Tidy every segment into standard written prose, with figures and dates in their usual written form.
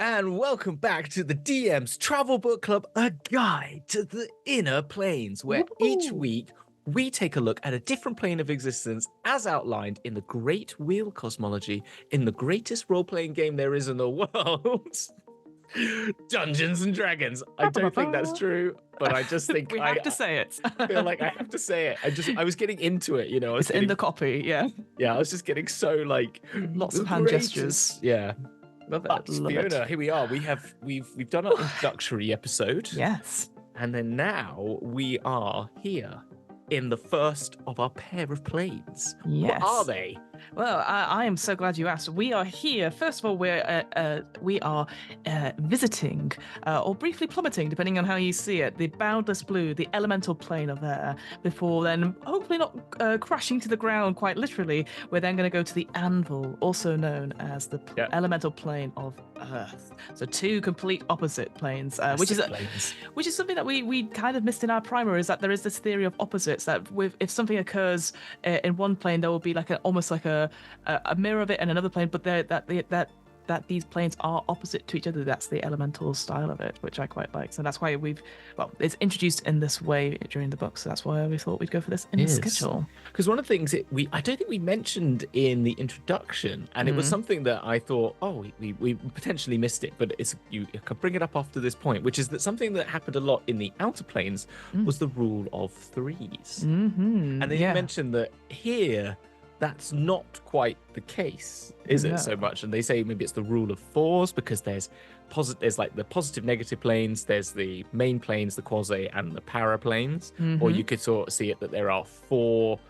and welcome back to the DM's Travel Book Club, a guide to the inner planes, where each week we take a look at a different plane of existence as outlined in the Great Wheel cosmology in the greatest role-playing game there is in the world. Dungeons and Dragons. I don't think that's true, but I just think we have to say it. I feel like I have to say it. I was getting into it, you know. It's in the copy, yeah. Yeah, I was just getting so like lots of hand gestures. Yeah. Love But it. Love Fiona, it. here we are. We've done our introductory episode. Yes. And then now we are here in the first of our pair of planes. Yes. What are they? Well, I am so glad you asked. We are here. First of all, we are visiting or briefly plummeting, depending on how you see it, the boundless blue, the elemental plane of air. Before then, hopefully not crashing to the ground quite literally. We're then going to go to the anvil, also known as the elemental plane of Earth. So two complete opposite planes, which is something that we kind of missed in our primer. Is that there is this theory of opposites that if something occurs in one plane, there will be like almost like a mirror of it in another plane, but that these planes are opposite to each other. That's the elemental style of it, which I quite like. So that's why it's introduced in this way during the book. So that's why we thought we'd go for this in the schedule. Because one of the things I don't think we mentioned in the introduction, and it was something that I thought, we potentially missed it, but you can bring it up after this point, which is that something that happened a lot in the outer planes was the rule of threes. And then you mentioned that here, that's not quite the case, is it, so much? And they say maybe it's the rule of fours because there's like the positive negative planes, there's the main planes, the quasi and the paraplanes. Or you could sort of see it that there are four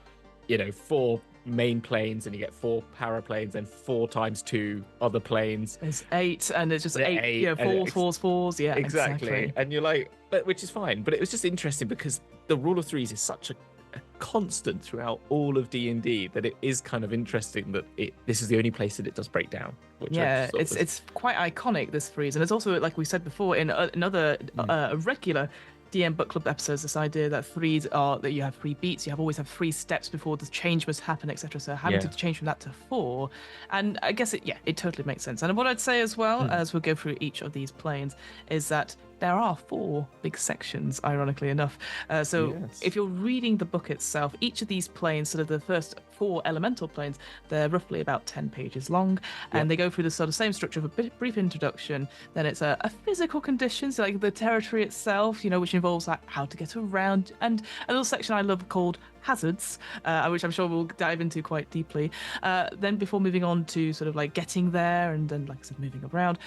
main planes and you get four paraplanes and 4 times 2 other planes. It's 8 and it's just 8 fours. Yeah, exactly. And you're like, which is fine. But it was just interesting because the rule of threes is such a constant throughout all of D&D that it is kind of interesting that this is the only place that it does break down. It's quite iconic, this freeze, and it's also, like we said before in another regular DM Book Club episodes, this idea that threes are that you have 3 beats, you always have 3 steps before the change must happen, etc. So having to change from that to 4, and I guess it totally makes sense. And what I'd say as well, as we'll go through each of these planes, is that there are 4 big sections, ironically enough. If you're reading the book itself, each of these planes, sort of the first 4 elemental planes, they're roughly about 10 pages long, and they go through the sort of same structure of a brief introduction. Then it's a physical conditions, like the territory itself, which involves like how to get around, and a little section I love called hazards, which I'm sure we'll dive into quite deeply. Then before moving on to sort of like getting there and then, like I said, moving around,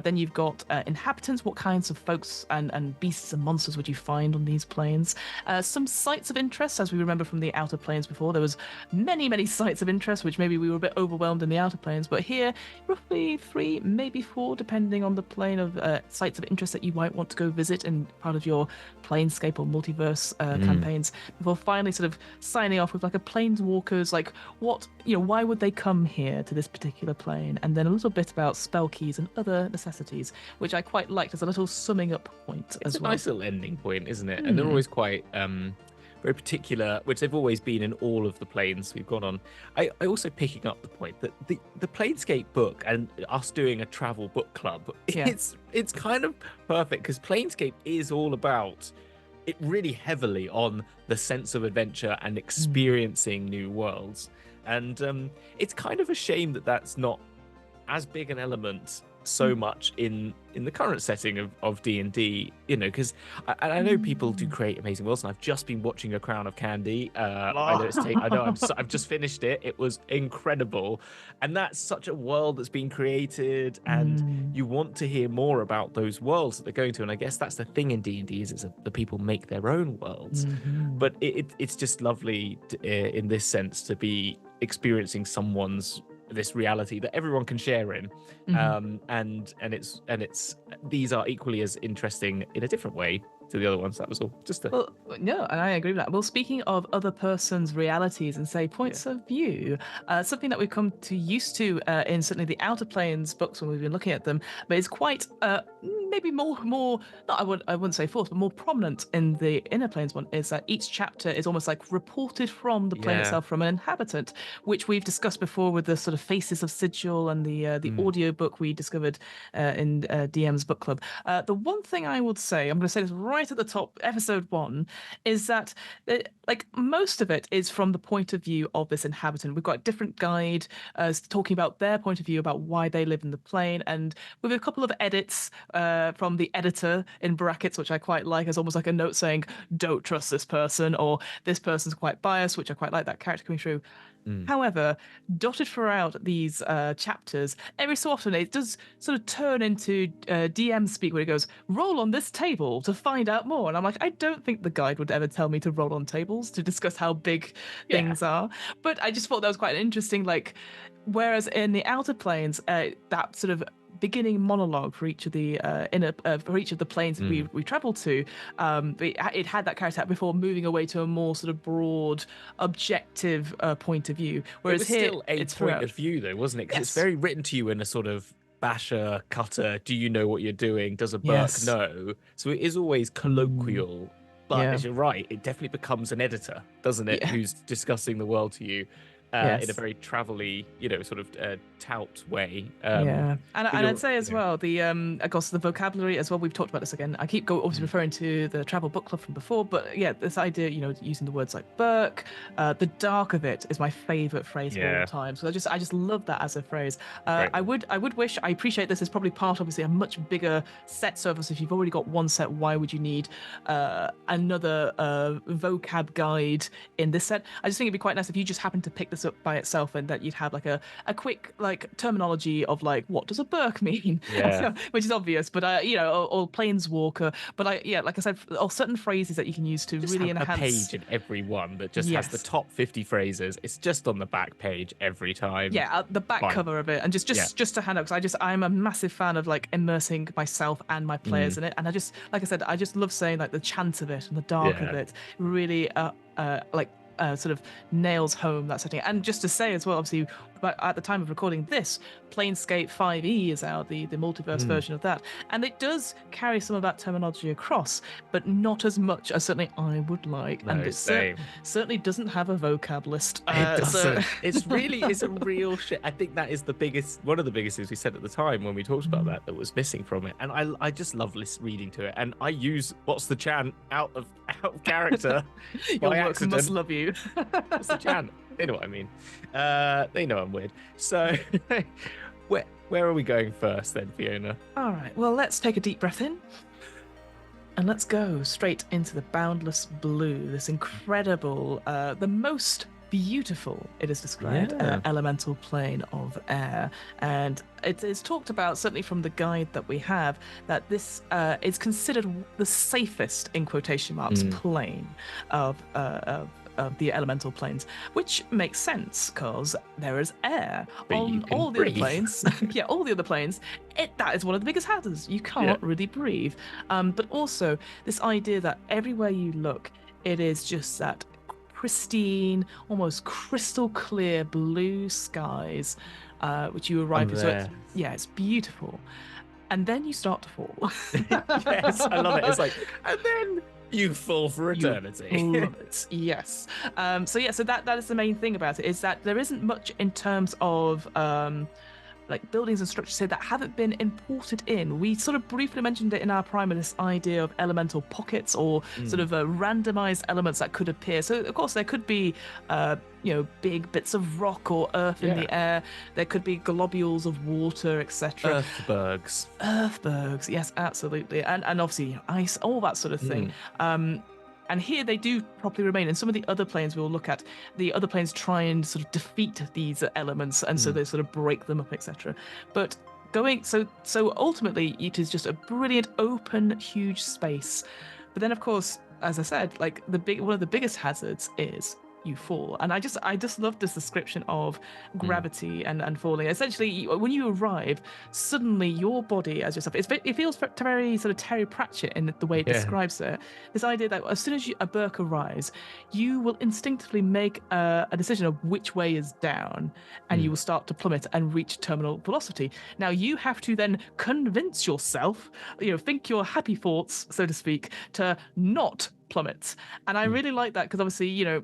then you've got inhabitants. What kinds of folks and beasts and monsters would you find on these planes? Some sites of interest, as we remember from the outer planes before. There was many sites of interest, which maybe we were a bit overwhelmed in the outer planes, but here roughly 3, maybe 4, depending on the plane of sites of interest that you might want to go visit in part of your planescape or multiverse campaigns, before finally sort of signing off with like a planeswalkers, like why would they come here to this particular plane, and then a little bit about spell keys and other necessities, which I quite liked as a little summing up point. It's a nice little ending point, isn't it? And they're always quite very particular, which they've always been in all of the planes we've gone on. I also picking up the point that the Planescape book and us doing a travel book club, it's kind of perfect because Planescape is all about it really heavily on the sense of adventure and experiencing new worlds. And it's kind of a shame that that's not as big an element so much in the current setting of D&D, because I know people do create amazing worlds, and I've just been watching A Crown of Candy. I've just finished it. It was incredible, and that's such a world that's been created, and you want to hear more about those worlds that they're going to. And I guess that's the thing in D&D is the people make their own worlds, but it's just lovely in this sense to be experiencing this reality that everyone can share in, and it's these are equally as interesting in a different way to the other ones. That was all. Just a Well, no, and I agree with that. Well, speaking of other person's realities and say points of view, something that we've come to used to in certainly the Outer Planes books when we've been looking at them, but it's quite maybe more not I wouldn't say forced, but more prominent in the Inner Planes one is that each chapter is almost like reported from the plane itself, from an inhabitant, which we've discussed before with the sort of Faces of Sigil and the audio book we discovered in DM's book club. The one thing I would say, I'm going to say this right at the top, episode 1, is that like most of it is from the point of view of this inhabitant. We've got a different guide talking about their point of view about why they live in the plane, and with a couple of edits from the editor in brackets, which I quite like, as almost like a note saying, don't trust this person, or this person's quite biased, which I quite like that character coming through. However, dotted throughout these chapters, every so often it does sort of turn into DM speak where it goes, roll on this table to find out more. And I'm like, I don't think the guide would ever tell me to roll on tables to discuss how big things are. But I just thought that was quite interesting. Like, whereas in the Outer Planes, that sort of beginning monologue for each of the for each of the planes that we traveled to, it had that character before moving away to a more sort of broad, objective point of view. Whereas it was here, still a point of view, though, wasn't it? Because it's Yes. very written to you in a sort of basher, cutter. Do you know what you're doing? Does a Burke know? So it is always colloquial. But as you're right, it definitely becomes an editor, doesn't it? Who's discussing the world to you. In a very travel-y, sort of tout way. And I'd say as well, the of course the vocabulary as well. We've talked about this again. I keep obviously referring to the travel book club from before, but yeah, this idea, using the words like Burke, the dark of it is my favorite phrase of all time. So I just love that as a phrase. I would wish, I appreciate this is probably part, obviously, a much bigger set service. If you've already got one set, why would you need another vocab guide in this set? I just think it'd be quite nice if you just happen to pick this up by itself, and that you'd have like a quick like terminology of like, what does a Burke mean? Which is obvious, but or planeswalker. But like I said, or certain phrases that you can use to just really have enhance. A page in every one that just has the top 50 phrases. It's just on the back page every time. The back cover of it, and just to hand out, because I'm a massive fan of like immersing myself and my players in it, and I just, like I said, I just love saying like the chant of it and the dark of it really sort of nails home that setting. And just to say as well, obviously, but at the time of recording this, Planescape 5e is out, the multiverse version of that, and it does carry some of that terminology across, but not as much as certainly I would like. No, and it certainly doesn't have a vocab list. It doesn't. It's a real shit. I think that is one of the biggest things we said at the time when we talked about that was missing from it. And I just love reading to it. And I use what's the chant out of character by Your work accident. must love you. What's the chant? They know what I mean. They know I'm weird. So where are we going first then, Fiona? All right. Well, let's take a deep breath in. And let's go straight into the Boundless Blue, this incredible, the most beautiful, it is described, elemental plane of air. And it is talked about, certainly from the guide that we have, that this is considered the safest, in quotation marks, plane of the elemental planes, which makes sense because there is air on all the other planes. All the other planes. That is one of the biggest hazards. You can't really breathe. But also this idea that everywhere you look, it is just that pristine, almost crystal clear blue skies, which you arrive at. So it's beautiful. And then you start to fall. Yes, I love it. It's like, and then you fall for eternity. Love it. Yes. So that is the main thing about it, is that there isn't much in terms of like buildings and structures here that haven't been imported in. We sort of briefly mentioned it in our primer, this idea of elemental pockets or sort of randomized elements that could appear. So of course there could be big bits of rock or earth in the air. There could be globules of water, etc. Earthbergs, yes, absolutely. And obviously ice, all that sort of thing. And here they do properly remain. And some of the other planes we'll look at, the other planes try and sort of defeat these elements, and so they sort of break them up, etc. But so ultimately it is just a brilliant, open, huge space. But then, of course, as I said, like one of the biggest hazards is you fall. And I just love this description of gravity and falling. Essentially, when you arrive, suddenly your body as yourself, it feels very sort of Terry Pratchett in the way it describes it. This idea that as soon as a Burke arrives, you will instinctively make a decision of which way is down, and you will start to plummet and reach terminal velocity. Now you have to then convince yourself, think your happy thoughts, so to speak, to not plummet. And I really like that because obviously,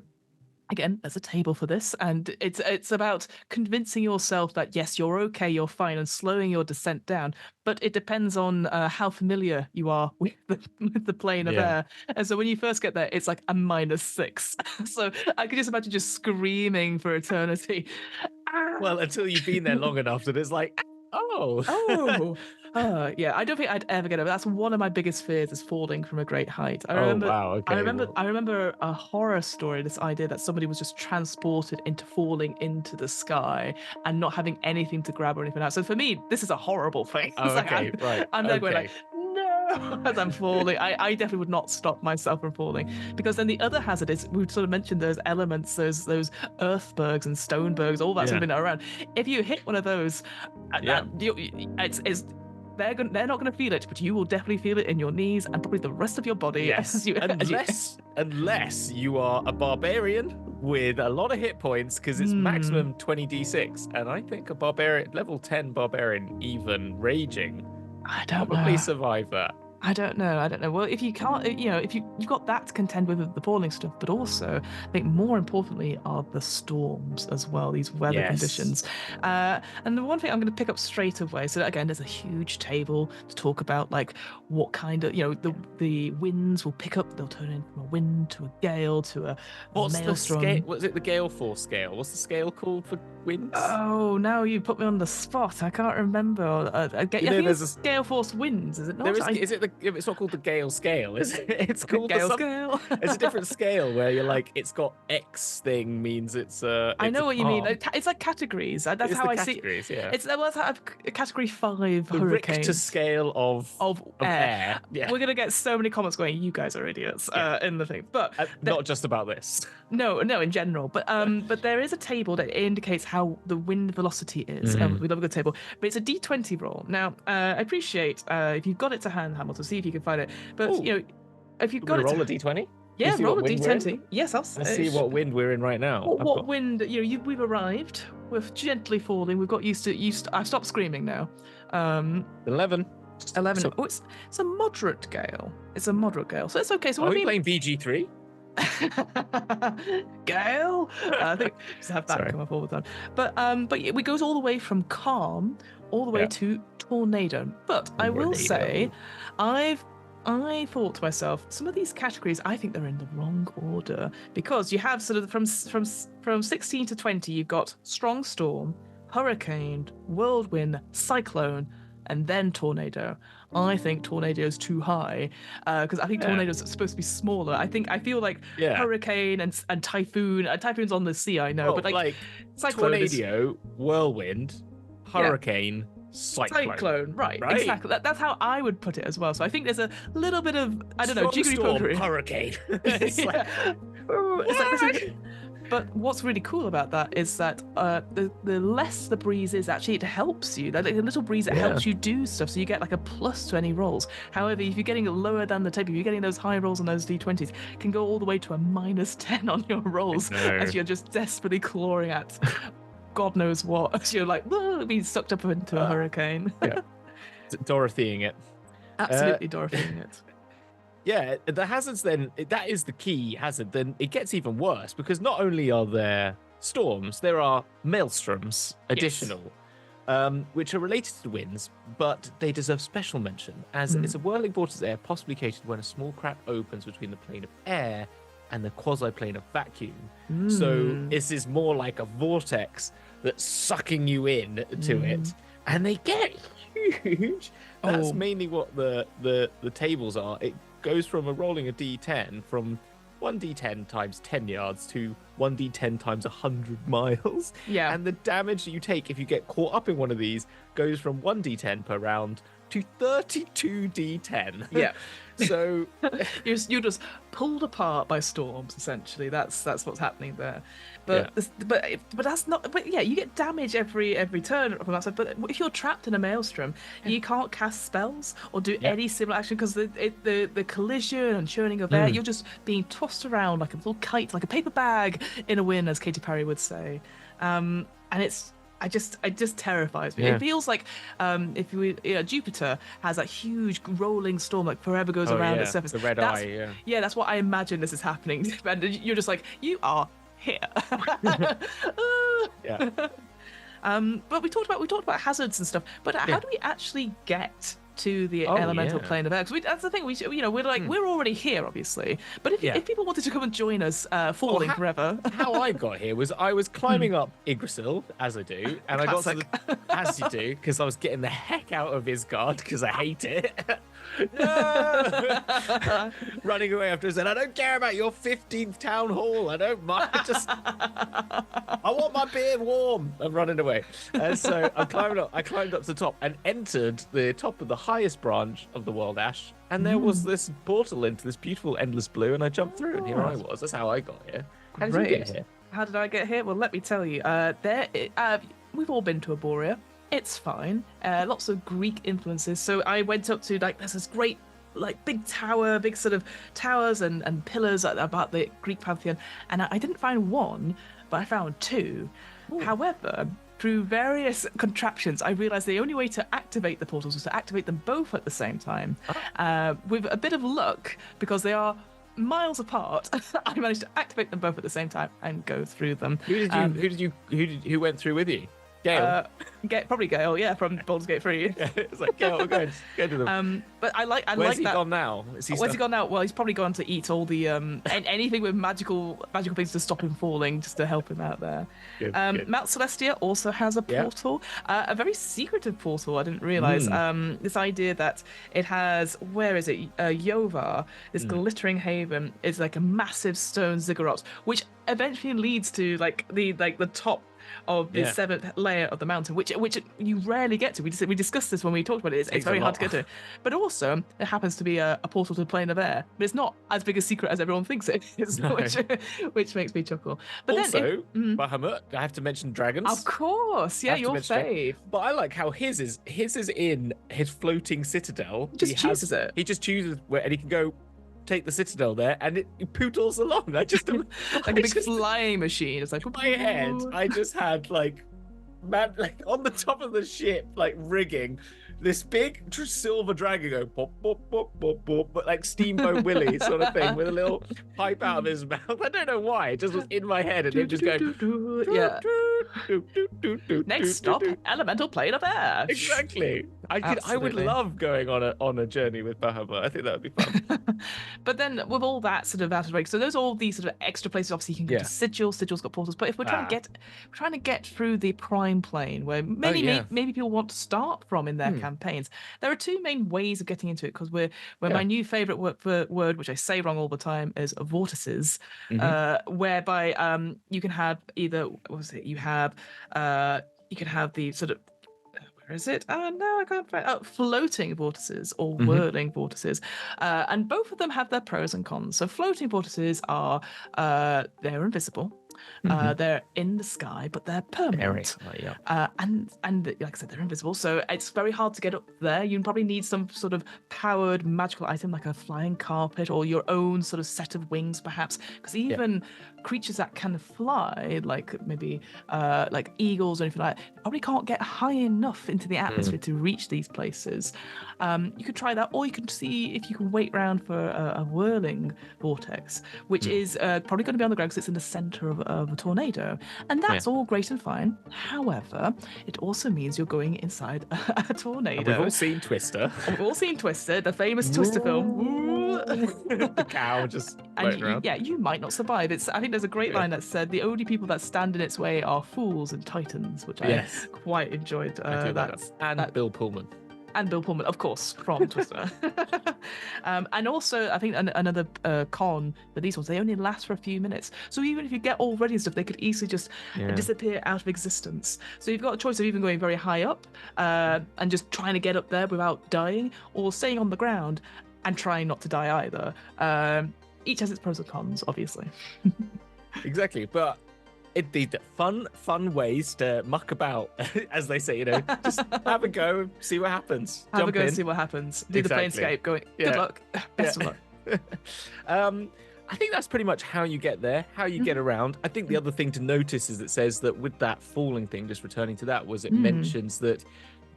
again, there's a table for this, and it's about convincing yourself that yes, you're okay, you're fine, and slowing your descent down. But it depends on how familiar you are with the plane of air. And so when you first get there, it's like a -6. So I could just imagine just screaming for eternity. Well, until you've been there long enough that it's like, oh. Yeah, I don't think I'd ever get over. That's one of my biggest fears is falling from a great height. I remember a horror story, this idea that somebody was just transported into falling into the sky and not having anything to grab or anything else. So for me, this is a horrible thing. I'm there going like, no, as I'm falling. I definitely would not stop myself from falling, because then the other hazard is, we've sort of mentioned those elements, those earthbergs and stonebergs, all that sort of thing around. If you hit one of those, they're not going to feel it, but you will definitely feel it in your knees and probably the rest of your body. Yes, unless you are a barbarian with a lot of hit points, because it's maximum 20d6, and I think a barbarian, level 10 barbarian, even raging, probably survive that. I don't know. Well, if you can't, if you've got that to contend with the falling stuff, but also I think more importantly are the storms as well, these weather conditions. And the one thing I'm going to pick up straight away, so again, there's a huge table to talk about like what kind of, the winds will pick up, they'll turn in from a wind to a gale to a maelstrom. Was it the gale force scale? What's the scale called for winds? Oh, now you put me on the spot. I can't remember. I think it's gale force winds, is it not? It's not called the Gale scale, is it? It's called Gale scale. It's a different scale where you're like, it's got X thing means it's I know what you mean. It's like categories. That's how I see it. Yeah. It's category 5 the hurricanes. Richter scale of air. Yeah. We're gonna get so many comments going, you guys are idiots in the thing. But not just about this. No, in general. But there is a table that indicates how the wind velocity is. We love a good table. But it's a D20 roll. Now, I appreciate if you've got it to hand, Hamilton, see if you can find it. But if you've got it, roll a D20. Yeah, roll a D20. Yes, I'll see what wind we're in right now. What wind? We've arrived. We're gently falling. We've got used to. I've stopped screaming now. 11. 11. It's a moderate gale. So it's okay. So are we playing BG3? Gale. I think just have that come up all the time. But it goes all the way from calm all the way to tornado. But I will say, I thought to myself, some of these categories, I think they're in the wrong order, because you have sort of from 16 to 20, you've got strong storm, hurricane, whirlwind, cyclone, and then tornado. I think tornado is too high, because I think tornadoes are supposed to be smaller. I feel like hurricane and typhoon. Typhoon's on the sea, I know, but like tornado, whirlwind, hurricane, cyclone. Right, exactly. That's how I would put it as well. So I think there's a little bit of jiggery-pokery. Hurricane. But what's really cool about that is that the less the breeze is, actually it helps you. Like a little breeze, it helps you do stuff. So you get like a plus to any rolls. However, if you're getting lower than the table, if you're getting those high rolls on those D20s, it can go all the way to a -10 on your rolls as you're just desperately clawing at God knows what. So you're like, being sucked up into a hurricane. Dorothying it. Absolutely Dorothying it. Yeah, the hazards then, that is the key hazard. Then it gets even worse, because not only are there storms, there are maelstroms additional, which are related to the winds, but they deserve special mention, as it's a whirling vortex of air possibly created when a small crack opens between the plane of air and the quasi-plane of vacuum. So this is more like a vortex that's sucking you in to it, and they get huge. That's mainly what the tables are. It goes from rolling a d10 from 1d10 times 10 yards to 1d10 times 100 miles. Yeah. And the damage that you take if you get caught up in one of these goes from 1d10 per round to 32d10. Yeah. So you're just pulled apart by storms. Essentially, that's what's happening there. But that's not. But yeah, you get damage every turn from that side. But if you're trapped in a maelstrom, you can't cast spells or do any similar action because the collision and churning of air, you're just being tossed around like a little kite, like a paper bag in a wind, as Katy Perry would say. And it just terrifies me. It feels like if Jupiter has that huge rolling storm that forever goes around its surface. The red eye, yeah. That's what I imagine this is happening. And you're just like, you are here. Yeah. But we talked about hazards and stuff. But how do we actually get to the elemental plane of air? Because that's the thing. We're already here, obviously. But if people wanted to come and join us, falling forever. How I got here was I was climbing up Yggdrasil, as I do, and Classic. I got to as you do, because I was getting the heck out of Isgard because I hate it. No! Running away after saying, I don't care about your 15th town hall. I don't mind. I want my beer warm. I'm running away. And so I climbed up to the top and entered the top of the highest branch of the world ash. And there was this portal into this beautiful endless blue, and I jumped through, and here I was. That's how I got here. How did you get here? How did I get here? Well, let me tell you. We've all been to Aboria. It's fine. Lots of Greek influences. So I went up to there's this great big tower, big sort of towers and pillars about the Greek pantheon, and I didn't find one, but I found two. Ooh. However, through various contraptions, I realized the only way to activate the portals was to activate them both at the same time. With a bit of luck, because they are miles apart, I managed to activate them both at the same time and go through them. Who went through with you? Gale. Probably Gale, yeah, from Baldur's Gate 3. Yeah, it's like Gale, go to them. But Where's he gone now? Where's he gone now? Well, he's probably gone to eat all the anything with magical things to stop him falling, just to help him out there. Good. Mount Celestia also has a portal, a very secretive portal. I didn't realize. This idea that it has, where is it? Yovar, this glittering haven, is like a massive stone ziggurat, which eventually leads to the top of the seventh layer of the mountain, which you rarely get to. We discussed this when we talked about it. It's very hard to get to. But also, it happens to be a portal to the plane of air. But it's not as big a secret as everyone thinks it is, which makes me chuckle. But also, Bahamut, I have to mention dragons. Of course, yeah, your fave. But I like how his is in his floating citadel. He just chooses it. He just chooses where, and he can go take the citadel there, and it poodles along. I just like a big flying machine. It's like in my head. I just had on the top of the ship, rigging this big silver dragon go pop pop pop pop pop, but like Steamboat Willie sort of thing with a little pipe out of his mouth. I don't know why. It just was in my head, and it just going. Yeah. Next stop, elemental plane of air. Exactly. I would love going on a journey with Bahamut. I think that would be fun. But then with all that sort of out of break, so there's all these sort of extra places. Obviously, you can go to Sigil. Sigil's got portals. But if we're trying to get through the prime plane, where maybe people want to start from in their campaigns, there are two main ways of getting into it. Because my new favorite word, which I say wrong all the time, is vortices, whereby you can have either you can have the sort of, where is it? Oh no, I can't find. Floating vortices or whirling vortices, and both of them have their pros and cons. So floating vortices are they're invisible. They're in the sky, but they're permanent. And like I said, they're invisible, so it's very hard to get up there. You probably need some sort of powered magical item like a flying carpet or your own sort of set of wings, perhaps. Because even creatures that can fly, like maybe like eagles or anything like that, probably can't get high enough into the atmosphere to reach these places. You could try that, or you could see if you can wait around for a whirling vortex, which is probably going to be on the ground because it's in the center of a tornado, and that's all great and fine. However, it also means you're going inside a tornado. And we've all seen Twister. The famous Twister film. The cow just floating around. Yeah, you might not survive. I think there's a great line that said the only people that stand in its way are fools and titans, which I quite enjoyed. And Bill Pullman. And Bill Pullman, of course, from Twister. And also, I think another con for these ones, they only last for a few minutes. So even if you get all ready and stuff, they could easily just disappear out of existence. So you've got a choice of even going very high up and just trying to get up there without dying, or staying on the ground and trying not to die either. Each has its pros and cons, obviously. Exactly, but indeed, fun ways to muck about, as they say. Just have a go, see what happens. Have Jump a go, in. see what happens. Do the Exactly. planescape. Going. Good luck. Best of luck. I think that's pretty much how you get there, how you get around. I think the other thing to notice is it says that with that falling thing, just returning to that, was it mentions that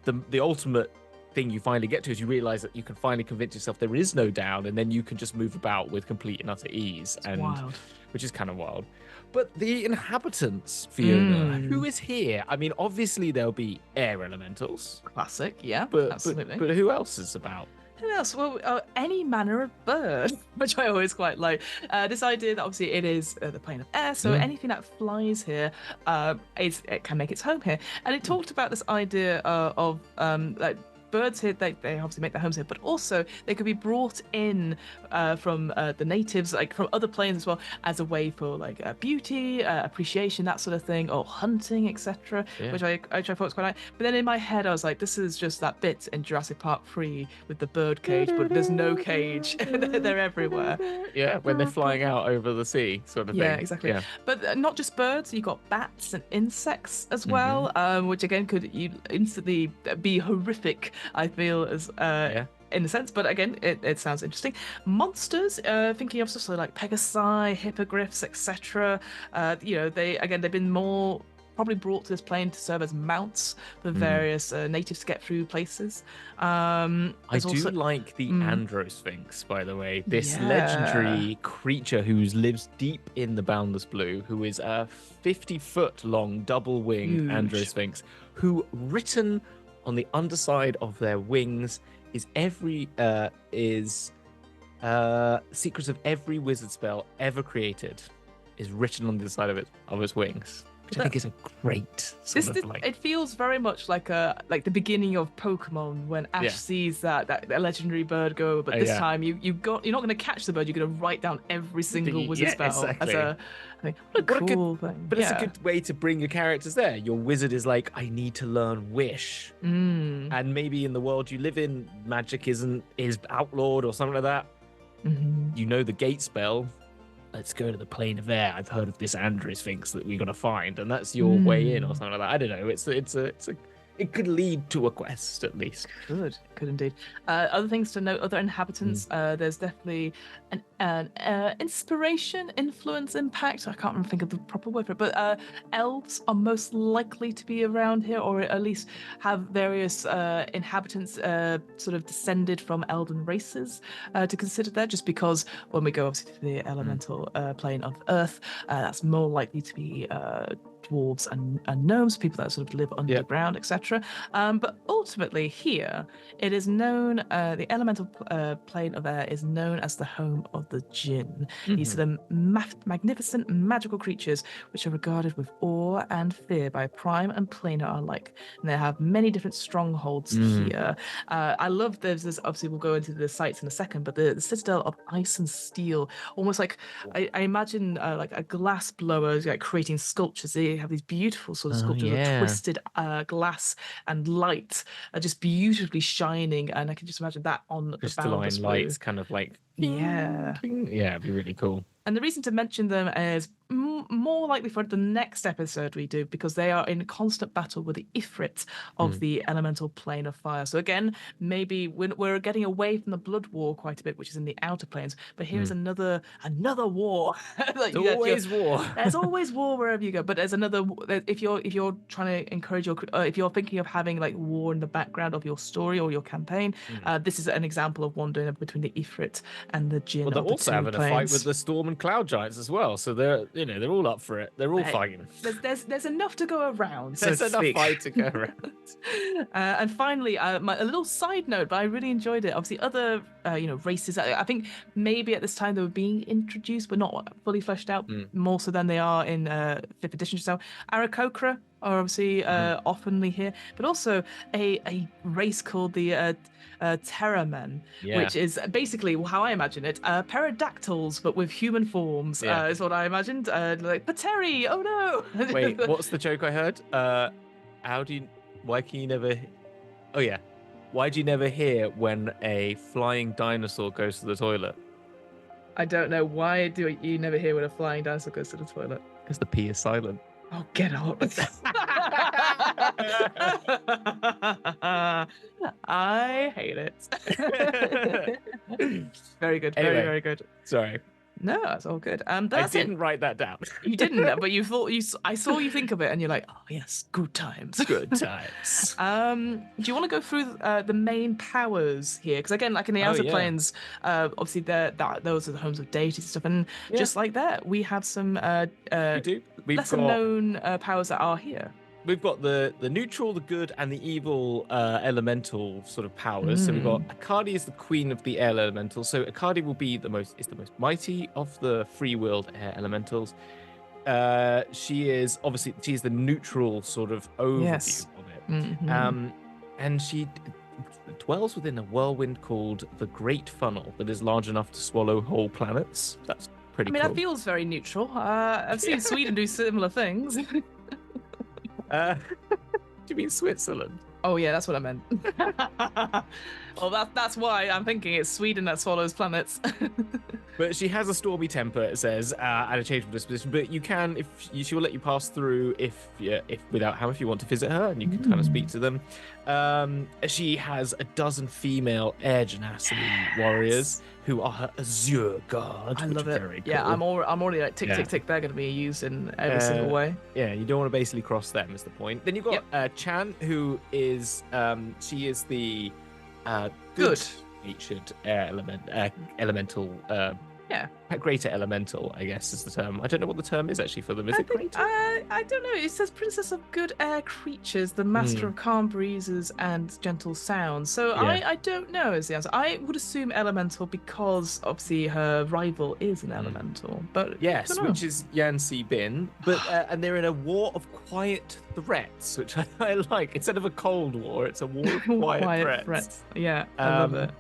the ultimate thing you finally get to is you realize that you can finally convince yourself there is no down, and then you can just move about with complete and utter ease. Wild. Which is kind of wild. But the inhabitants, Fiona, who is here? I mean, obviously there'll be air elementals. Classic, yeah, but absolutely. But who else is about? Who else? Well, any manner of bird, which I always quite like. This idea that obviously it is the plane of air, so anything that flies here it can make its home here. And it talked about this idea of like birds here, they obviously make their homes here, but also they could be brought in from the natives, like from other planes as well, as a way for like beauty, appreciation, that sort of thing, or hunting, etc. Which I thought was quite nice. But then in my head, I was like, this is just that bit in Jurassic Park 3 with the bird cage, but there's no cage. They're everywhere. Yeah, when they're flying out over the sea, sort of thing. Yeah, exactly. Yeah. But not just birds, you've got bats and insects as well, which again could instantly be horrific, I feel, as in a sense, but again, it sounds interesting. Monsters, thinking of stuff like Pegasi, hippogriffs, etc. They've been more probably brought to this plane to serve as mounts for various natives to get through places. I do like the Androsphinx, by the way. This legendary creature who lives deep in the Boundless Blue, who is a 50-foot long double-winged Androsphinx, who written on the underside of their wings is secrets of every wizard spell ever created is written on the side of its wings, which I think is a great it feels very much like the beginning of Pokemon when Ash sees that legendary bird go, but this time you're not going to catch the bird, you're going to write down every single wizard spell as a thing. What a cool thing. But it's a good way to bring your characters there. Your wizard is like, I need to learn Wish, and maybe in the world you live in, magic is outlawed or something like that. You know the gate spell. Let's go to the plane of air. I've heard of this Androsphinx that we're gonna find, and that's your way in, or something like that. I don't know. It could lead to a quest at least. Could indeed. Other things to note, other inhabitants. There's definitely an inspiration, influence, impact. I can't think of the proper word for it, but elves are most likely to be around here, or at least have various inhabitants sort of descended from elven races to consider there. Just because when we go obviously to the elemental plane of Earth, that's more likely to be dwarves and gnomes, people that sort of live underground, etc. But ultimately here, it is known, the elemental plane of air is known as the home of the Jinn. These are the magnificent magical creatures which are regarded with awe and fear by prime and planar alike. And they have many different strongholds here. I love this, obviously we'll go into the sites in a second, but the citadel of ice and steel, almost like, I imagine like a glass blower like creating sculptures. They have these beautiful sort of sculptures of twisted glass and light, just beautifully shining, and I can just imagine that on the Boundless Blue. Lights, kind of like it'd be really cool. And the reason to mention them is more likely for the next episode we do, because they are in constant battle with the Ifrit of the elemental plane of fire. So again, maybe we're getting away from the blood war quite a bit, which is in the outer planes. But here is another war. There's always war. There's always war wherever you go. But there's another. If you're trying to encourage if you're thinking of having like war in the background of your story or your campaign, this is an example of one doing between the Ifrit and the Jinn. Well, they're also having a fight with the Storm and Cloud Giants as well, so they're all up for it. They're all fighting. There's enough to go around. There's enough fight to go around. And finally, a little side note, but I really enjoyed it. Obviously, other races. I think maybe at this time they were being introduced, but not fully fleshed out. More so than they are in 5th edition. So, Aarakocra. are obviously oftenly here, but also a race called the Terramen, which is basically how I imagine it, pterodactyls but with human forms. Is what I imagined. Like Pateri, oh no! Wait, what's the joke I heard? Why can you never? Oh yeah, why do you never hear when a flying dinosaur goes to the toilet? I don't know. Why do you never hear when a flying dinosaur goes to the toilet? Because the P is silent. Oh, get out. I hate it. Very good. Very, Anyway, very good. Sorry. No, that's all good. But I didn't write that down. You didn't, but you thought I saw you think of it, and you're like, oh yes, good times. Good times. Do you want to go through the main powers here? Because again, like in the outer planes, obviously those are the homes of deities and stuff, and just like that, we have some lesser known powers that are here. We've got the neutral, the good, and the evil elemental sort of powers. So we've got Akadi is the queen of the air elementals. So Akadi will be the most mighty of the free-willed air elementals. She's the neutral sort of overview of it. Mm-hmm. And she dwells within a whirlwind called the Great Funnel that is large enough to swallow whole planets. That's pretty cool. That feels very neutral. I've seen Sweden do similar things. Do you mean Switzerland? Oh yeah, that's what I meant. Well, that's why I'm thinking it's Sweden that swallows planets. But she has a stormy temper, it says, and a changeable disposition. But you can, she will let you pass through if without harm, if you want to visit her, and you can kind of speak to them. She has a dozen female air genasi warriors who are her Azure Guard. I love it. Very cool. Yeah, I'm already like tick. They're going to be used in every single way. Yeah, you don't want to basically cross them is the point. Then you've got Chan, who is she is the good-natured elemental. Greater elemental, I guess is the term. I don't know what the term is actually for them. Is it greater? I don't know. It says princess of good air creatures, the master of calm breezes and gentle sounds. So I don't know is the answer. I would assume elemental because obviously her rival is an elemental. But yes, which is Yancy Bin. But and they're in a war of quiet threats, which I like. Instead of a cold war, it's a war of quiet threats. Yeah, I love it.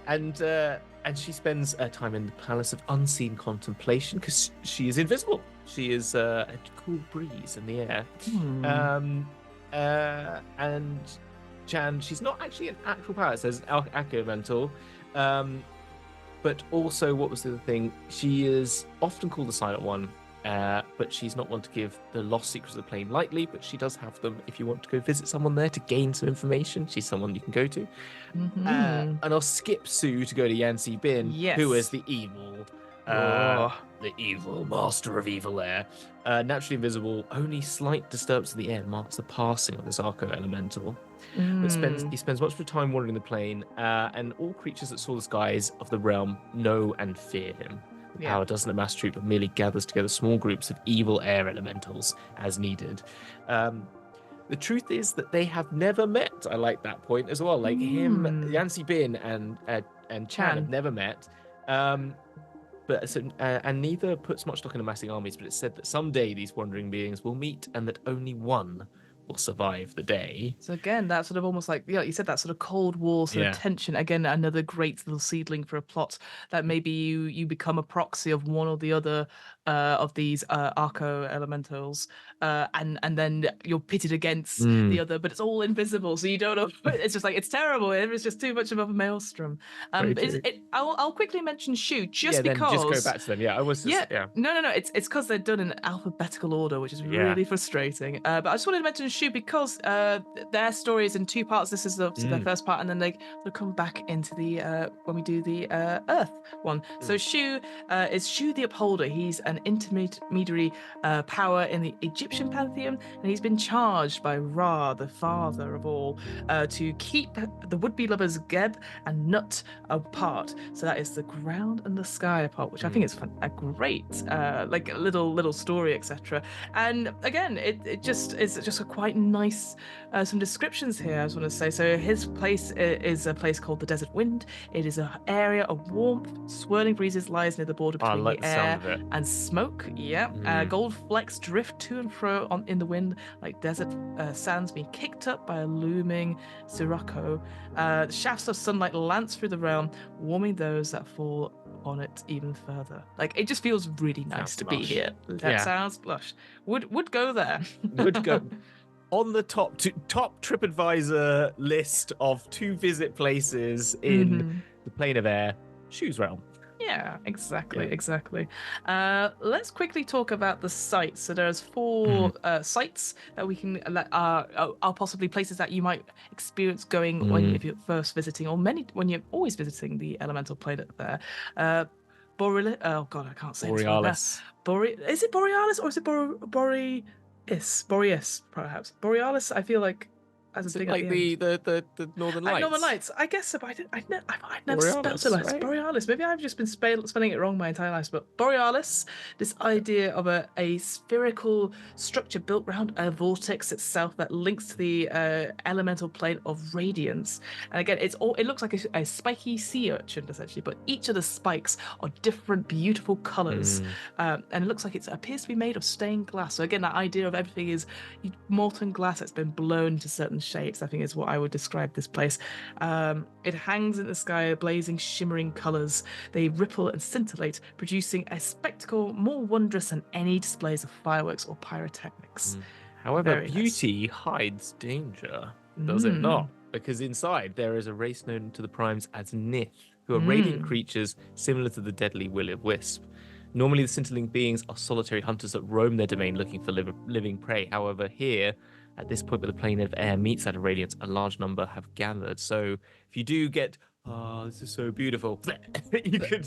And she spends time in the Palace of Unseen Contemplation because she is invisible. She is a cool breeze in the air. And Chan, she's not actually an actual power. It says Elemental. But also, what was the other thing? She is often called the Silent One. But she's not one to give the lost secrets of the plane lightly, but she does have them if you want to go visit someone there to gain some information. She's someone you can go to. And I'll skip Sue to go to Yancy Bin, who is the evil master of evil air. Naturally invisible, only slight disturbance of the air marks the passing of this Arco elemental. But he spends much of the time wandering the plane, and all creatures that soar the skies of the realm know and fear him. Power doesn't amass troop, but merely gathers together small groups of evil air elementals as needed. The truth is that they have never met. I like that point as well. Like him, Yancy Bin and Chan have never met. And neither puts much stock in amassing armies, but it's said that someday these wandering beings will meet and that only one will survive the day. So again, that sort of almost like you said, that sort of Cold War sort of tension. Again, another great little seedling for a plot that maybe you become a proxy of one or the other of these Arco elementals, and then you're pitted against the other, but it's all invisible, so you don't know. It's just like it's terrible. It's just too much of a maelstrom. I'll quickly mention Shu just because. Then just go back to them. I was just No. It's because they're done in alphabetical order, which is really frustrating. But I just wanted to mention Shu because their story is in two parts. This is obviously their first part, and then they come back into the when we do the Earth one. So Shu is Shu the Upholder. He's an intermediary power in the Egyptian pantheon, and he's been charged by Ra, the father of all, to keep the would-be lovers Geb and Nut apart. So that is the ground and the sky apart, which I think is a great like little story, etc. And again, it's just a quite quite nice, some descriptions here, I was want to say. So his place is a place called the Desert Wind. It is an area of warmth, swirling breezes lies near the border I between like the the sound air of it. and smoke. Yeah. Gold flecks drift to and fro in the wind like desert sands being kicked up by a looming sirocco. Shafts of sunlight lance through the realm, warming those that fall on it even further. Like, it just feels really nice Sounds to be lush. here. That sounds lush. Would go there. Would go on the top TripAdvisor list of to visit places in the plane of air. Shoes realm. Yeah, exactly. Let's quickly talk about the sites. So there's 4 sites that we can are possibly places that you might experience going when if you're first visiting, or when you're always visiting the elemental planet there. Oh god, I can't say Borealis. Is it Borealis or is it Boreas, perhaps. Borealis, I feel like as a thing like the Northern Lights. Northern Lights, I guess so, but I've never Borealis, spelled it like right? Borealis. Maybe I've just been spelling it wrong my entire life. But Borealis, this idea of a spherical structure built around a vortex itself that links to the elemental plane of radiance. And again, it looks like a spiky sea urchin essentially, but each of the spikes are different, beautiful colors, and it looks like it appears to be made of stained glass. So again, that idea of everything is molten glass that's been blown to certain shapes, I think is what I would describe this place. It hangs in the sky, blazing, shimmering colors. They ripple and scintillate, producing a spectacle more wondrous than any displays of fireworks or pyrotechnics. However, Very beauty hides danger, does it not? Because inside there is a race known to the primes as Nith, who are radiant creatures similar to the deadly will-o'-wisp. Normally, the scintillating beings are solitary hunters that roam their domain looking for living prey. However, here, at this point where the plane of air meets that of radiance, a large number have gathered. So if you do get, this is so beautiful, you could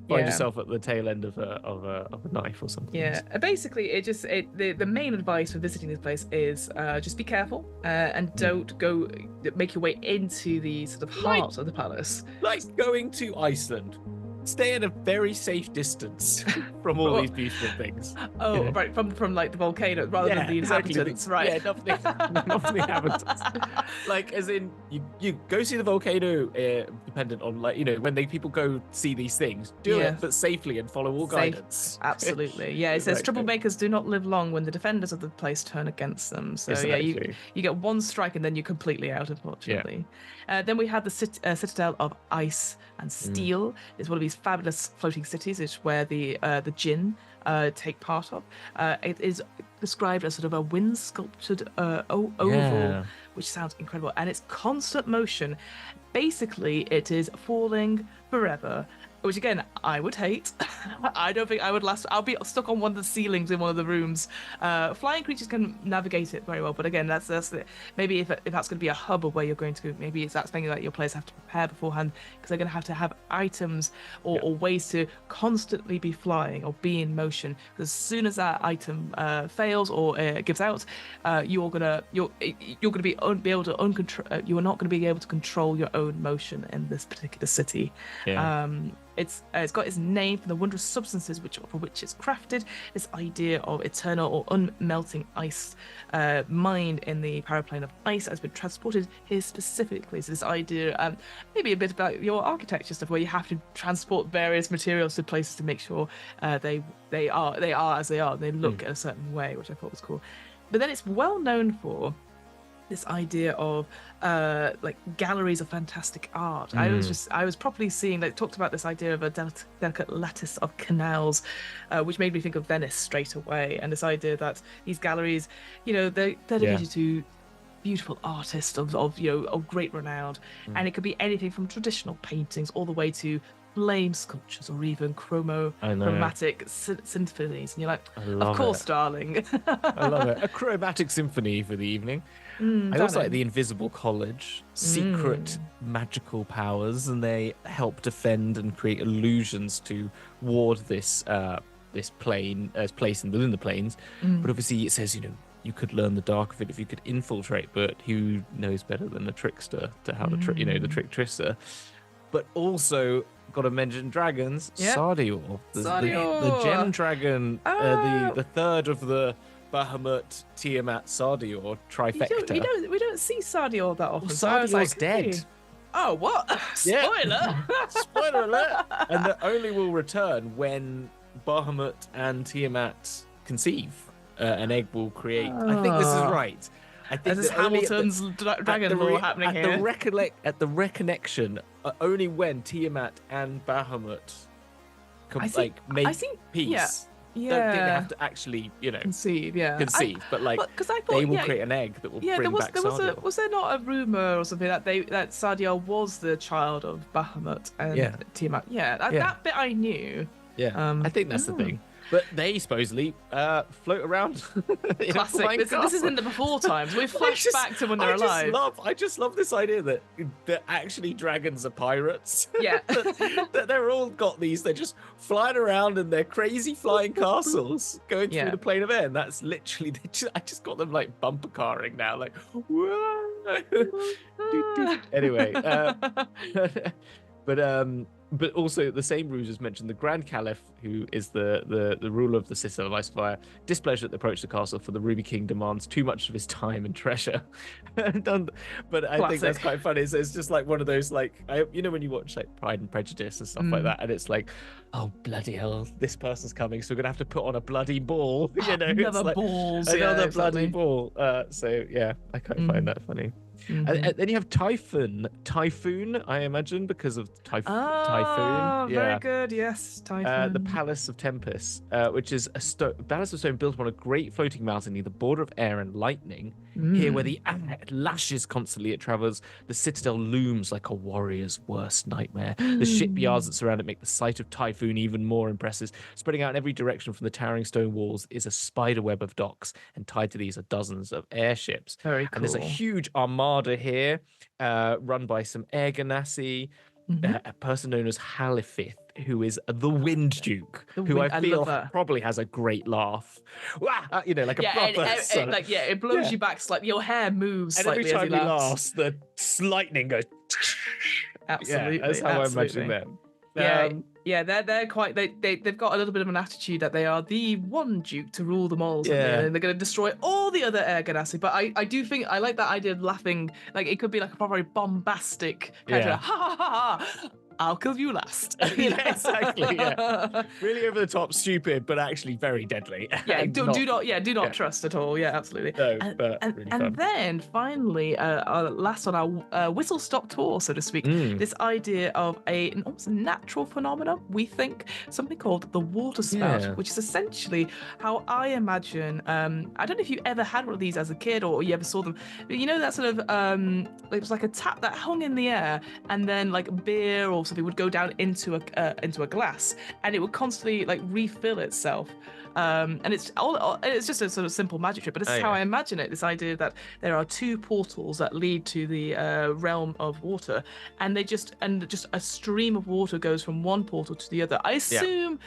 find yourself at the tail end of a knife or something. Yeah, basically, the main advice for visiting this place is just be careful and don't go make your way into the sort of heart of the palace. Like going to Iceland. Stay at a very safe distance from all these beautiful things. Oh, right, from like the volcano rather than the inhabitants, right? Yeah, not the inhabitants. Like, as in, you go see the volcano, dependent on, like, when people go see these things, do it, but safely and follow all guidance. Absolutely, yeah. It says troublemakers do not live long when the defenders of the place turn against them. So you get one strike and then you're completely out, unfortunately. Then we have the citadel of ice and steel. It's one of these fabulous floating cities. It's where the Jinn take part of. It is described as sort of a wind sculptured oval, which sounds incredible, and it's constant motion. Basically, it is falling forever, which again I would hate. I don't think I would last. I'll be stuck on one of the ceilings in one of the rooms. Flying creatures can navigate it very well, but again, that's it. Maybe if that's going to be a hub of where you're going to go, maybe it's that thing that your players have to prepare beforehand, because they're going to have items or ways to constantly be flying or be in motion. Because as soon as that item fails or gives out, you're gonna be able to you are not going to be able to control your own motion in this particular city. It's got its name from the wondrous substances for which it's crafted. This idea of eternal or unmelting ice mined in the paraplane of ice has been transported here specifically. So this idea, maybe a bit about your architecture stuff, where you have to transport various materials to places to make sure they are as they are. They look a certain way, which I thought was cool. But then it's well known for this idea of like galleries of fantastic art. I was properly seeing, they talked about this idea of a delicate lattice of canals, which made me think of Venice straight away, and this idea that these galleries, they're dedicated to beautiful artists of great renown, and it could be anything from traditional paintings all the way to flame sculptures or even chromatic symphonies, and you're like, of course, darling. I love it. A chromatic symphony for the evening. I also like the Invisible College, secret magical powers, and they help defend and create illusions to ward this place within the planes. But obviously, it says you could learn the dark of it if you could infiltrate, but who knows better than a trickster to how to trick the trickster. But also, got to mention dragons. Sardior, the gem dragon, the third of the Bahamut, Tiamat, Sardior trifecta. We don't see Sardior that often. Well, So I was Sardior's like, dead. hey. Oh, what? Yeah. Spoiler! Spoiler alert! And that only will return when Bahamut and Tiamat conceive. An egg will create. I think this is right. I think This is Hamilton's dragon lore happening here. At the reconnection, only when Tiamat and Bahamut make peace. Yeah. Don't think they have to actually, conceive. But like I thought, they will create an egg that will bring back Sardior. Was there not a rumor or something that Sardior was the child of Bahamut and Tiamat? Yeah, that bit I knew. Yeah, I think that's the thing. But they supposedly float around. Classic. This is in the before times. We've flashed back to when they're alive. I just love this idea that actually dragons are pirates. Yeah. that they're all got these. They're just flying around in their crazy flying castles, going through the plane of air. And that's literally. I just got them like bumper carring now, like. Anyway, but also the same ruse as mentioned, the Grand Caliph, who is the ruler of the Citadel of Icefire, displeasure at the approach to the castle, for the Ruby King demands too much of his time and treasure. But I think that's quite funny. So it's just like one of those, like, when you watch like Pride and Prejudice and stuff like that, and it's like, oh bloody hell, this person's coming, so we're gonna have to put on a bloody ball. Another bloody ball. So yeah, I kind of find that funny. And then you have Typhoon, I imagine, because of Typhoon. Very good, yes, Typhoon. The Palace of Tempest, which is a palace of stone built upon a great floating mountain near the border of air and lightning. Here, where the air lashes constantly, it travels. The citadel looms like a warrior's worst nightmare. The shipyards that surround it make the sight of Typhoon even more impressive. Spreading out in every direction from the towering stone walls is a spider web of docks, and tied to these are dozens of airships. Very cool. And there's a huge armada here, run by some air ganassi, a person known as Halifith, who is the Wind Duke, I feel probably has a great laugh. Like a proper it blows you back slightly. Your hair moves and slightly every time as he laughs, the lightning goes. Absolutely, that's how I imagine them. They're quite. They've got a little bit of an attitude that they are the one Duke to rule them all, and they're going to destroy all the other air ganassi. But I do think I like that idea of laughing. Like it could be like a proper bombastic kind of ha ha ha. I'll kill you last. Exactly. Yeah. Really over the top, stupid, but actually very deadly. Yeah, do not trust at all. Yeah, absolutely. No, but really fun. And then finally, last on our whistle stop tour, so to speak, this idea of an almost natural phenomenon. We think something called the water spout, which is essentially how I imagine. I don't know if you ever had one of these as a kid or you ever saw them. But you know that sort of it was like a tap that hung in the air, and then like beer or something would go down into a glass, and it would constantly like refill itself. And it's just a sort of simple magic trick, but this is how I imagine it. This idea that there are two portals that lead to the realm of water, and just a stream of water goes from one portal to the other. I assume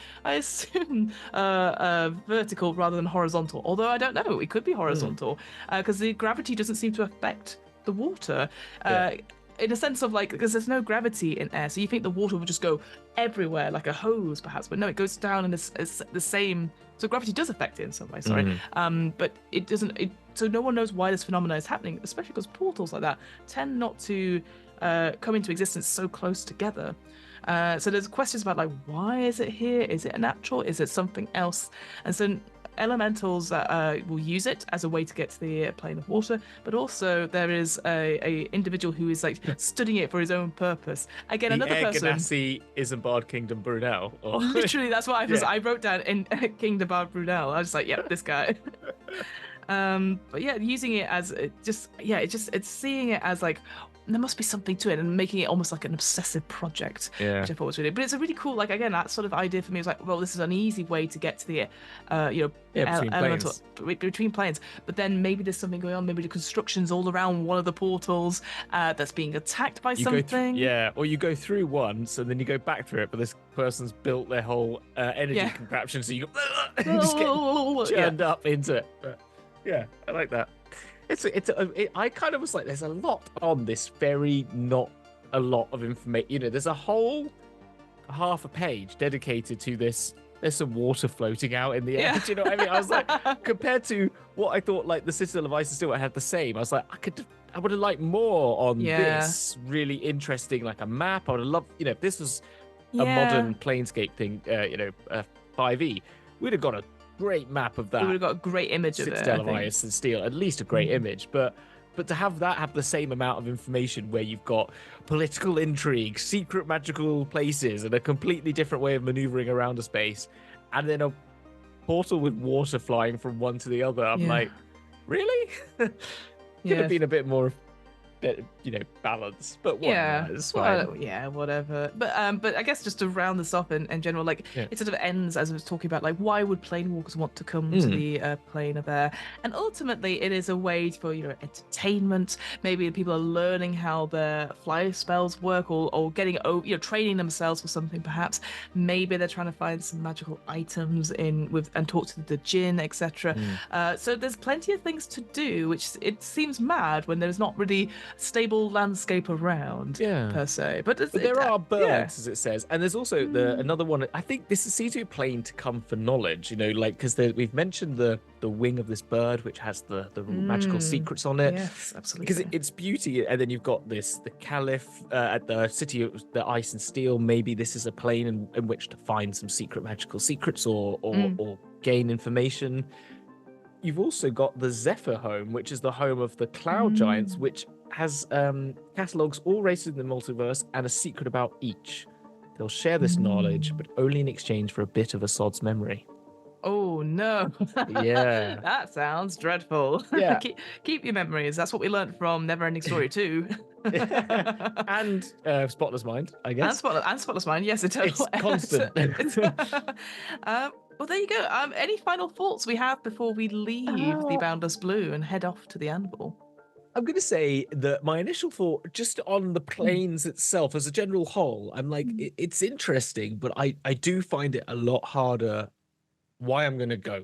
vertical rather than horizontal. Although I don't know, it could be horizontal because the gravity doesn't seem to affect the water. In a sense of like, because there's no gravity in air, so you think the water would just go everywhere like a hose perhaps, but no, it goes down in the same. So gravity does affect it in some way, but it doesn't. So no one knows why this phenomenon is happening, especially because portals like that tend not to come into existence so close together. So there's questions about like, why is it here? Is it natural? Is it something else? And so elementals will use it as a way to get to the plane of water, but also there is a individual who is like studying it for his own purpose. Again, the another person. Ganassi is in Bard Kingdom Brunel. Or... Literally, that's what I wrote down in Kingdom Bard Brunel. I was just like, yep, this guy. But yeah, using it as it's seeing it as like, there must be something to it, and making it almost like an obsessive project, which I thought was really. But it's a really cool, like again, that sort of idea for me was like, well, this is an easy way to get to the, between planes. But then maybe there's something going on. Maybe the construction's all around one of the portals that's being attacked by something. Or you go through one, so then you go back through it, but this person's built their whole energy contraption, so you go just get churned up into it. But, yeah, I like that. I kind of was like, there's a lot on this, not a lot of information. There's a whole half a page dedicated to this there's some water floating out in the air. Yeah. Do you know what I mean? I was like, compared to what I thought, like the Citadel of Ice and Steel had the same. I was like, I would have liked more on this really interesting, like a map. I would have loved, if this was a modern Planescape thing, 5e, we'd have got a great map of that. We would have got a great image of it. Citadel of Ice and Steel, at least a great image, but to have that have the same amount of information where you've got political intrigue, secret magical places, and a completely different way of maneuvering around a space, and then a portal with water flying from one to the other, I'm like, really? Could have been a bit more, balance, but whatever, it's fine. Well, whatever. But I guess just to round this off in general, like it sort of ends as I was talking about, like why would planewalkers want to come to the plane of air? And ultimately, it is a way for entertainment. Maybe people are learning how their fly spells work, or getting training themselves for something. Perhaps maybe they're trying to find some magical items and talk to the djinn, etc. So there's plenty of things to do, which it seems mad when there's not really stable landscape around per se, but there are birds, as it says, and there's also another one. I think this seems to be a plane to come for knowledge, because we've mentioned the wing of this bird, which has the magical secrets on it. Yes, absolutely. Because it's beauty, and then you've got the Caliph at the City of the Ice and Steel. Maybe this is a plane in which to find some secret magical secrets or gain information. You've also got the Zephyr home, which is the home of the Cloud Giants, which has catalogues all races in the multiverse and a secret about each. They'll share this knowledge, but only in exchange for a bit of Assad's memory. Oh no! Yeah, that sounds dreadful. Yeah, keep your memories. That's what we learned from Neverending Story 2. And Spotless Mind, I guess. And Spotless Mind. Yes, it's constant. Well, there you go. Any final thoughts we have before we leave the Boundless Blue and head off to the Anvil? I'm going to say that my initial thought, just on the planes itself as a general whole, I'm like, it's interesting, but I do find it a lot harder why I'm going to go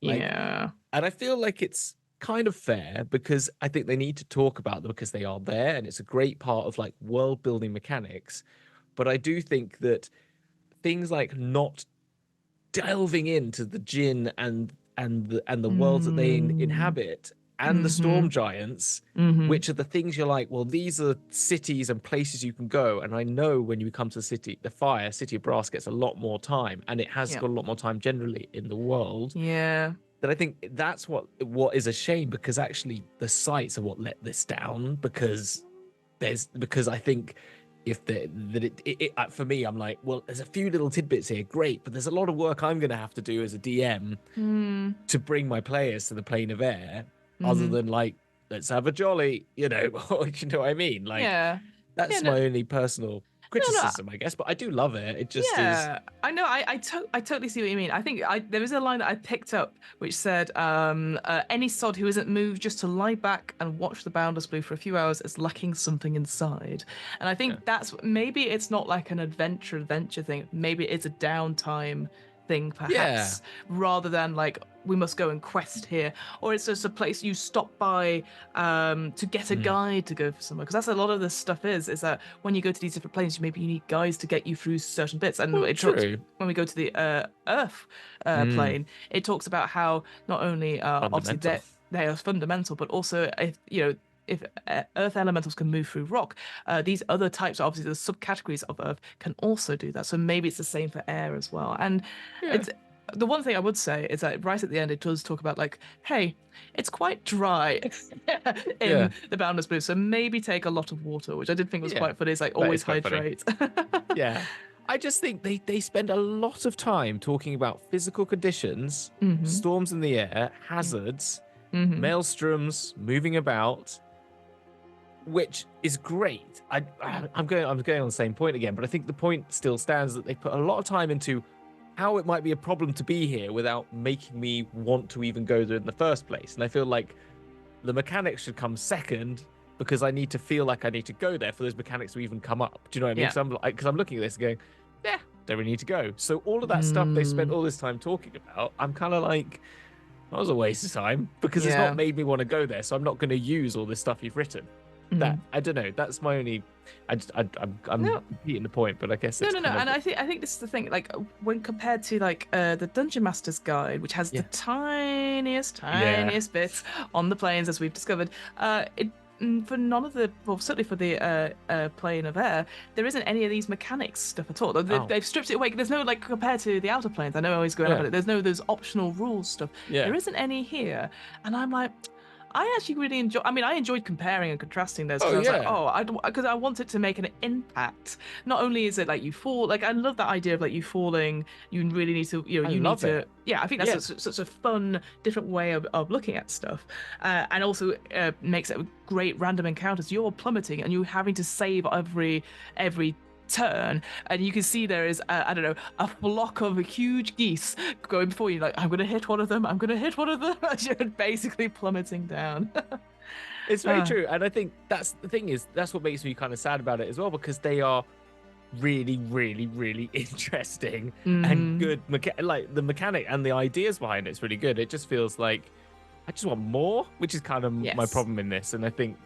here. And I feel like it's kind of fair, because I think they need to talk about them because they are there, and it's a great part of like world building mechanics. But I do think that things like not delving into the djinn and the worlds that they inhabit, and the storm giants, which are the things you're like, well, these are cities and places you can go. And I know when you come to City of Brass gets a lot more time, and it has got a lot more time generally in the world. Yeah. That I think that's what is a shame, because actually the sites are what let this down, because I think for me, I'm like, well, there's a few little tidbits here, great, but there's a lot of work I'm going to have to do as a DM to bring my players to the plane of air, other than like, let's have a jolly, you know what I mean? Like, that's my only personal criticism, I guess, but I do love it. It just is. I know. I totally see what you mean. I think there was a line that I picked up which said, "Any sod who isn't moved just to lie back and watch the Boundless Blue for a few hours is lacking something inside." And I think that's, maybe it's not like an adventure thing. Maybe it's a downtime thing, perhaps, rather than like, we must go and quest here, or it's just a place you stop by to get a guide to go for somewhere, because that's a lot of this stuff is that when you go to these different planes, maybe you need guides to get you through certain bits. And when we go to the Earth plane, it talks about how not only obviously they are fundamental, but also if Earth elementals can move through rock, these other types, obviously the subcategories of Earth, can also do that. So maybe it's the same for air as well. And it's, the one thing I would say is that right at the end, it does talk about like, hey, it's quite dry in the Boundless Blue, so maybe take a lot of water, which I did think was quite funny. It's like, always hydrate. I just think they spend a lot of time talking about physical conditions, storms in the air, hazards, maelstroms, moving about, which is great. I'm going on the same point again, but I think the point still stands that they put a lot of time into how it might be a problem to be here without making me want to even go there in the first place. And I feel like the mechanics should come second, because I need to feel like I need to go there for those mechanics to even come up. Do you know what I mean? Because I'm looking at this and going, don't really need to go. So all of that stuff they spent all this time talking about, I'm kind of like, that was a waste of time, because it's not made me want to go there. So I'm not going to use all this stuff you've written. that I don't know. That's my only. I'm No. repeating the point, but I guess No, it's no, no. kind And of, I think this is the thing. Like when compared to like the Dungeon Master's Guide, which has the tiniest bits on the planes, as we've discovered, for none of the, well, certainly for the plane of air, there isn't any of these mechanics stuff at all. They've stripped it away. There's no, like, compared to the outer planes, I know I always go on about it, there's no those optional rules stuff. There isn't any here. And I'm like, I actually really enjoy. I mean, I enjoyed comparing and contrasting those because I was like, because I wanted to make an impact. Not only is it like you fall, like I love that idea of like you falling. You really need to, you need to. Yeah, I think that's such a fun, different way of looking at stuff, and also makes it great random encounters. You're plummeting and you're having to save every turn, and you can see there is I don't know, a flock of huge geese going before you, like, I'm gonna hit one of them as you're basically plummeting down. It's very true, and I think that's the thing, is that's what makes me kind of sad about it as well, because they are really, really, really interesting and good. Like the mechanic and the ideas behind it's really good. It just feels like I just want more, which is kind of my problem in this. And I think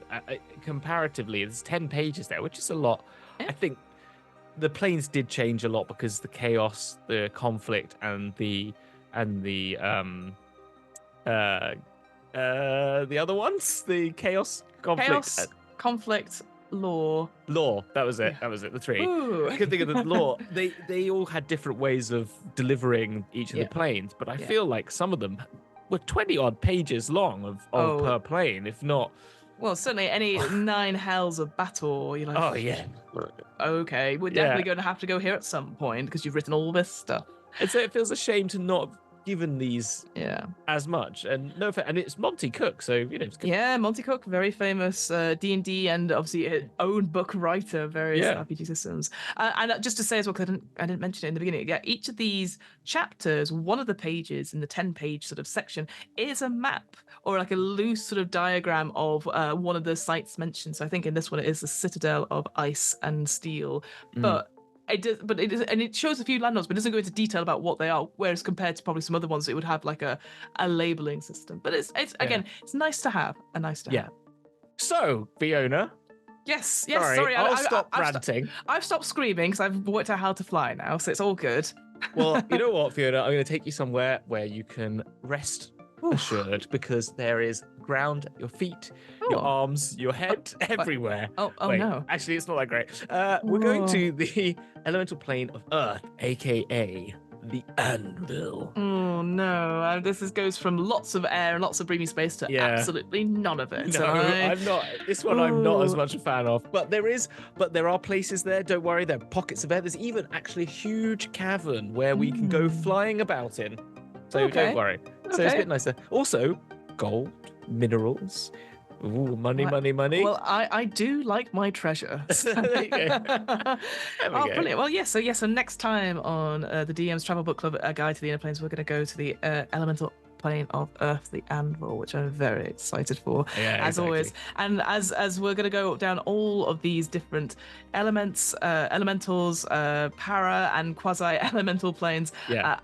comparatively, there's 10 pages there, which is a lot. I think the planes did change a lot because the chaos, the conflict, and the other ones, the chaos, conflict, law. That was it. That was it. The three. Ooh. I couldn't think of the law. They all had different ways of delivering each of the planes, but I feel like some of them were 20 odd pages long of per plane, if not. Well, certainly any 9 hells of battle, you're like, oh yeah, okay, we're definitely going to have to go here at some point because you've written all this stuff. And so it feels a shame to not have given these as much. And and it's Monty Cook, so it's good. Yeah, Monty Cook, very famous D&D and obviously his own book writer, various RPG systems. And just to say as well, because I didn't mention it in the beginning, each of these chapters, one of the pages in the 10-page sort of section is a map or like a loose sort of diagram of one of the sites mentioned. So I think in this one it is the Citadel of Ice and Steel, but it shows a few landmarks, but it doesn't go into detail about what they are. Whereas compared to probably some other ones, it would have like a labeling system. But it's again, it's nice to have. So Fiona. Yes. Sorry, I'll stop ranting. I've stopped screaming because I've worked out how to fly now, so it's all good. Well, you know what, Fiona? I'm going to take you somewhere where you can rest assured, because there is ground at your feet, your arms, your head, everywhere. Wait, no. Actually, it's not that great. We're going to the elemental plane of Earth, aka the Anvil. Oh no! This goes from lots of air and lots of breathing space to absolutely none of it. No, I'm not. This one I'm not as much a fan of. But there are places there. Don't worry, there are pockets of air. There's even actually a huge cavern where we can go flying about in. So don't worry. So it's a bit nicer. Also, gold, minerals. Ooh, money. Well, I do like my treasure. There you go. Brilliant. Well, so next time on the DM's Travel Book Club, A Guide to the Inner Planes, we're going to go to the elemental plane of Earth, the Anvil, which I'm very excited for, as always. And as we're going to go down all of these different elements, elementals, para and quasi-elemental planes,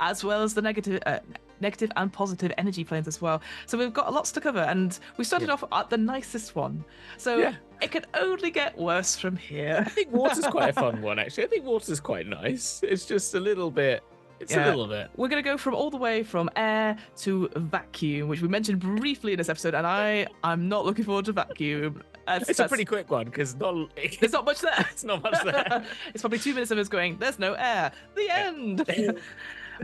as well as the negative and positive energy planes as well. So we've got lots to cover, and we started off at the nicest one. So it could only get worse from here. I think water's quite a fun one, actually. I think water's quite nice. It's just a little bit. A little bit. We're going to go from all the way from air to vacuum, which we mentioned briefly in this episode, and I'm not looking forward to vacuum. It's a pretty quick one, because there's not much there. It's not much there. It's probably 2 minutes of us going, there's no air. The end.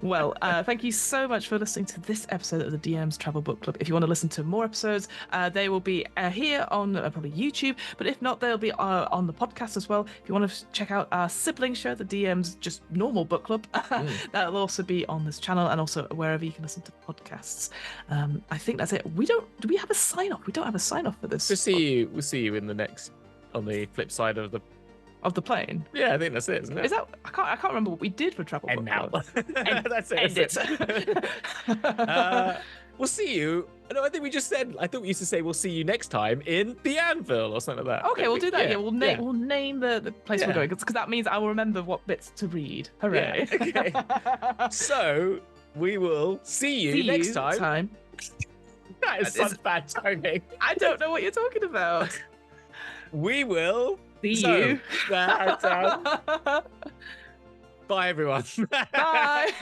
Well, thank you so much for listening to this episode of the DM's Travel Book Club. If you want to listen to more episodes, they will be here on probably YouTube, but if not, they'll be on the podcast as well. If you want to check out our sibling show, the DM's Just Normal Book Club, that'll also be on this channel and also wherever you can listen to podcasts. I think that's it. Do we have a sign-off? We don't have a sign-off for this. We'll see you in the next, on the flip side of the plane. Yeah, I think that's it, isn't it? Is that? I can't remember what we did for Travel Book Club. That's it. We'll see you. No, I think we just said. I thought we used to say we'll see you next time in the Anvil or something like that. Okay, we'll do that. Yeah, we'll name the place we're going, because that means I will remember what bits to read. Hooray! Yeah, okay. So we will see you next time. That is such bad timing. I don't know what you're talking about. we will See you. Bye, everyone. Bye.